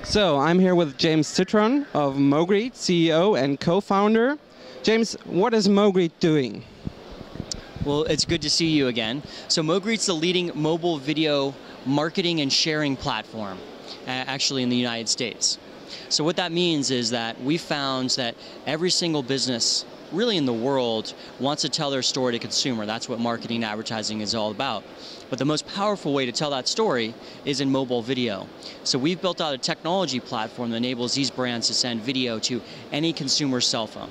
So I'm here with James Citron of Mogreet, CEO and co-founder. James, what is Mogreet doing? Well, it's good to see you again. So Mogreet's the leading mobile video marketing and sharing platform, actually in the United States. So what that means is that we found that every single business really in the world wants to tell their story to consumer. That's what marketing and advertising is all about. But the most powerful way to tell that story is in mobile video. So we've built out a technology platform that enables these brands to send video to any consumer's cell phone.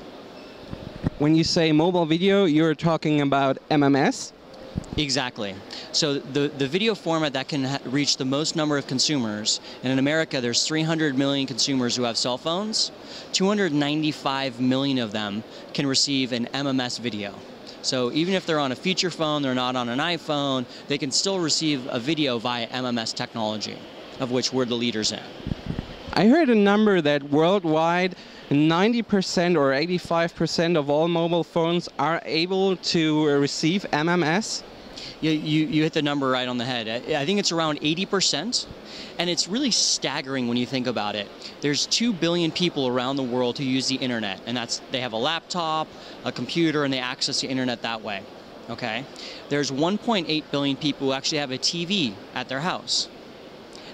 When you say mobile video, you're talking about MMS? Exactly. So the video format that can reach the most number of consumers, and in America there's 300 million consumers who have cell phones, 295 million of them can receive an MMS video. So even if they're on a feature phone, they're not on an iPhone, they can still receive a video via MMS technology, of which we're the leaders in. I heard a number that worldwide 90% or 85% of all mobile phones are able to receive MMS. You hit the number right on the head. I think it's around 80%, and it's really staggering when you think about it. There's 2 billion people around the world who use the internet, and they have a laptop, a computer, and they access the internet that way. Okay? There's 1.8 billion people who actually have a TV at their house.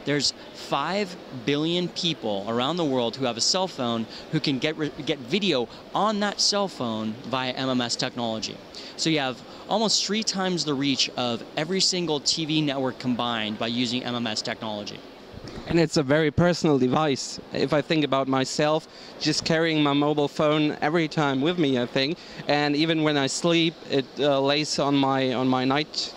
There's 5 billion people around the world who have a cell phone who can get video on that cell phone via MMS technology. So you have almost 3 times the reach of every single TV network combined by using MMS technology. And it's a very personal device. If I think about myself, just carrying my mobile phone every time with me, I think. And even when I sleep, it lays on my night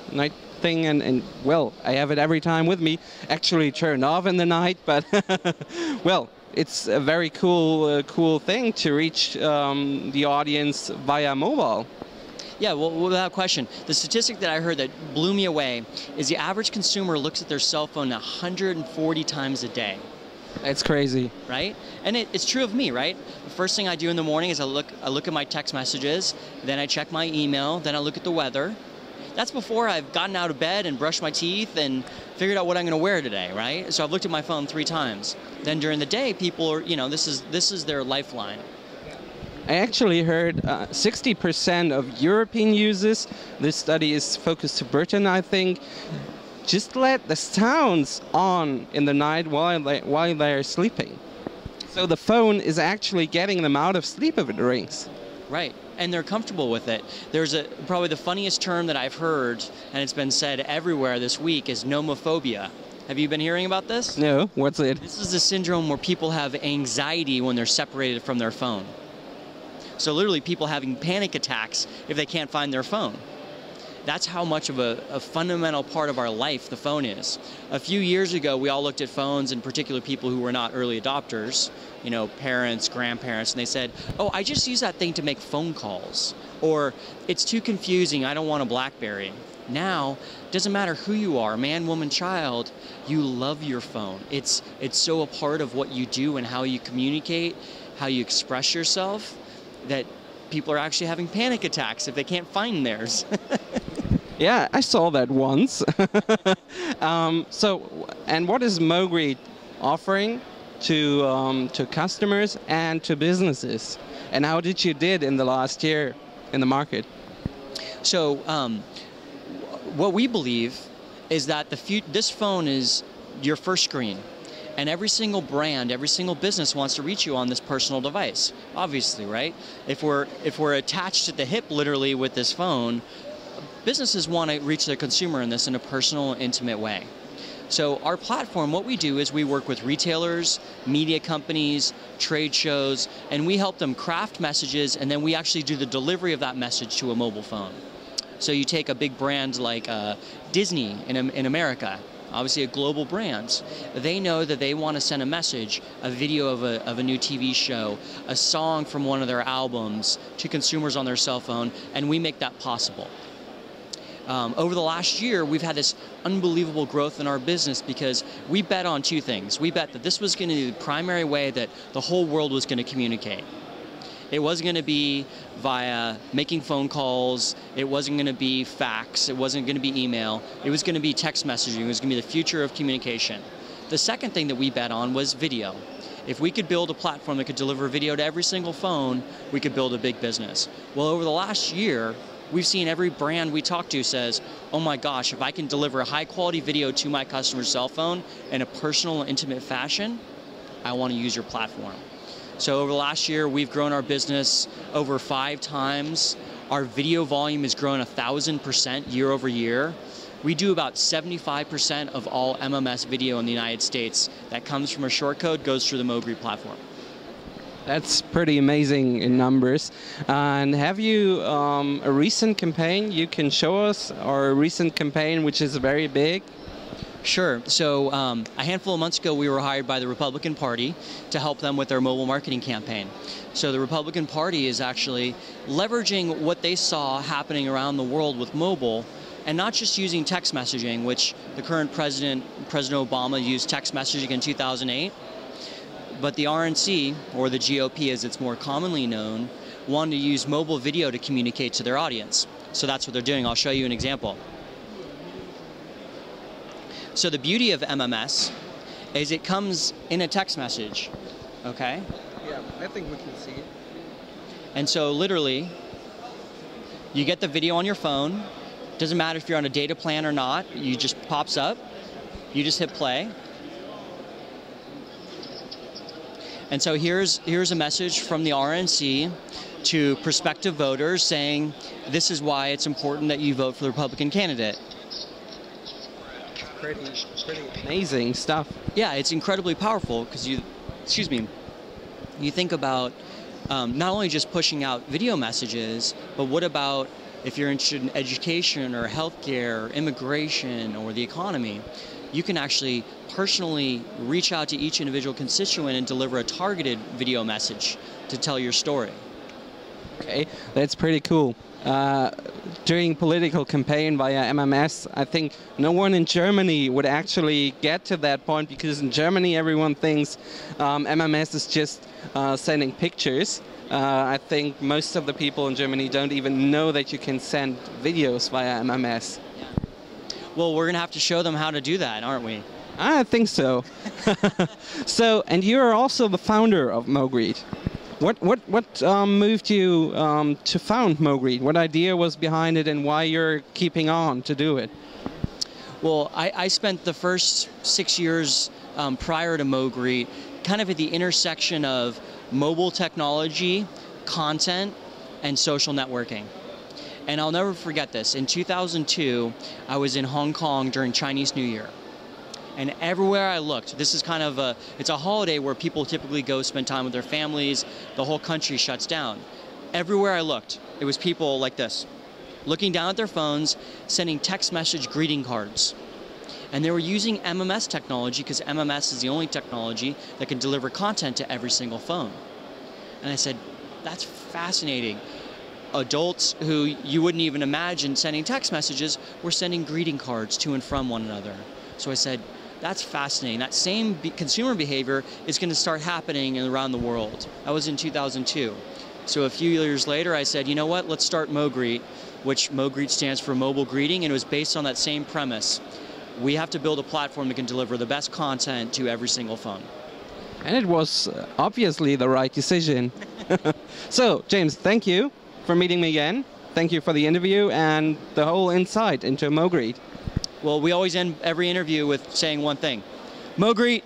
thing, and well, I have it every time with me. Actually turned off in the night, but well, it's a very cool thing to reach the audience via mobile. Yeah, well, without question. The statistic that I heard that blew me away is the average consumer looks at their cell phone 140 times a day. It's crazy. Right? And it's true of me, right? The first thing I do in the morning is I look at my text messages, then I check my email, then I look at the weather. That's before I've gotten out of bed and brushed my teeth and figured out what I'm going to wear today, right? So I've looked at my phone 3 times. Then during the day, people are, this is their lifeline. I actually heard 60% of European users, this study is focused to Britain, I think, just let the sounds on in the night while they're sleeping. So the phone is actually getting them out of sleep if it rings. Right, and they're comfortable with it. There's probably the funniest term that I've heard, and it's been said everywhere this week, is nomophobia. Have you been hearing about this? No, what's it? This is a syndrome where people have anxiety when they're separated from their phone. So literally people having panic attacks if they can't find their phone. That's how much of a fundamental part of our life the phone is. A few years ago, we all looked at phones, in particular people who were not early adopters, parents, grandparents, and they said, oh, I just use that thing to make phone calls. Or, it's too confusing, I don't want a BlackBerry. Now, it doesn't matter who you are, man, woman, child, you love your phone. It's so a part of what you do and how you communicate, how you express yourself, that people are actually having panic attacks if they can't find theirs. Yeah, I saw that once. And what is Mogreet offering to customers and to businesses? And how did you did in the last year in the market? So what we believe is that this phone is your first screen. And every single brand, every single business wants to reach you on this personal device, obviously, right? If we're attached at the hip, literally, with this phone, businesses want to reach their consumer in a personal, intimate way. So our platform, what we do is we work with retailers, media companies, trade shows, and we help them craft messages, and then we actually do the delivery of that message to a mobile phone. So you take a big brand like Disney in America, obviously a global brand. They know that they want to send a message, a video of a new TV show, a song from one of their albums to consumers on their cell phone, and we make that possible. Over the last year, we've had this unbelievable growth in our business because we bet on 2 things. We bet that this was going to be the primary way that the whole world was going to communicate. It wasn't going to be via making phone calls. It wasn't going to be fax. It wasn't going to be email. It was going to be text messaging. It was going to be the future of communication. The second thing that we bet on was video. If we could build a platform that could deliver video to every single phone, we could build a big business. Well, over the last year, we've seen every brand we talk to says, oh my gosh, if I can deliver a high quality video to my customer's cell phone in a personal and intimate fashion, I want to use your platform. So over the last year, we've grown our business over 5 times. Our video volume has grown 1,000% year over year. We do about 75% of all MMS video in the United States that comes from a short code, goes through the Mogreet platform. That's pretty amazing in numbers. And have you a recent campaign you can show us, or a recent campaign which is very big? Sure. So a handful of months ago, we were hired by the Republican Party to help them with their mobile marketing campaign. So the Republican Party is actually leveraging what they saw happening around the world with mobile, and not just using text messaging, which the current President Obama, used text messaging in 2008, but the RNC, or the GOP as it's more commonly known, wanted to use mobile video to communicate to their audience. So that's what they're doing. I'll show you an example. So the beauty of MMS is it comes in a text message, okay? Yeah, I think we can see it. And so literally, you get the video on your phone. Doesn't matter if you're on a data plan or not, you just pops up, you just hit play. And so here's a message from the RNC to prospective voters saying, this is why it's important that you vote for the Republican candidate. Pretty amazing stuff. Yeah, it's incredibly powerful because you think about not only just pushing out video messages, but what about if you're interested in education or healthcare, or immigration, or the economy? You can actually personally reach out to each individual constituent and deliver a targeted video message to tell your story. Okay, that's pretty cool. During political campaign via MMS, I think no one in Germany would actually get to that point, because in Germany everyone thinks MMS is just sending pictures. I think most of the people in Germany don't even know that you can send videos via MMS. Yeah. Well, we're going to have to show them how to do that, aren't we? I think so. So, and you are also the founder of Mogreet. What moved you to found Mogreet? What idea was behind it, and why you're keeping on to do it? Well, I spent the first 6 years prior to Mogreet kind of at the intersection of mobile technology, content, and social networking. And I'll never forget this. In 2002, I was in Hong Kong during Chinese New Year. And everywhere I looked, this is kind of it's a holiday where people typically go spend time with their families. The whole country shuts down. Everywhere I looked, it was people like this, looking down at their phones, sending text message greeting cards. And they were using MMS technology, because MMS is the only technology that can deliver content to every single phone. And I said, that's fascinating. Adults who you wouldn't even imagine sending text messages were sending greeting cards to and from one another. So I said, that's fascinating. That same consumer behavior is going to start happening around the world. That was in 2002. So a few years later, I said, you know what, let's start Mogreet, which Mogreet stands for Mobile Greeting, and it was based on that same premise. We have to build a platform that can deliver the best content to every single phone. And it was obviously the right decision. So, James, thank you for meeting me again. Thank you for the interview and the whole insight into Mogreet. Well, we always end every interview with saying one thing. Mogreet,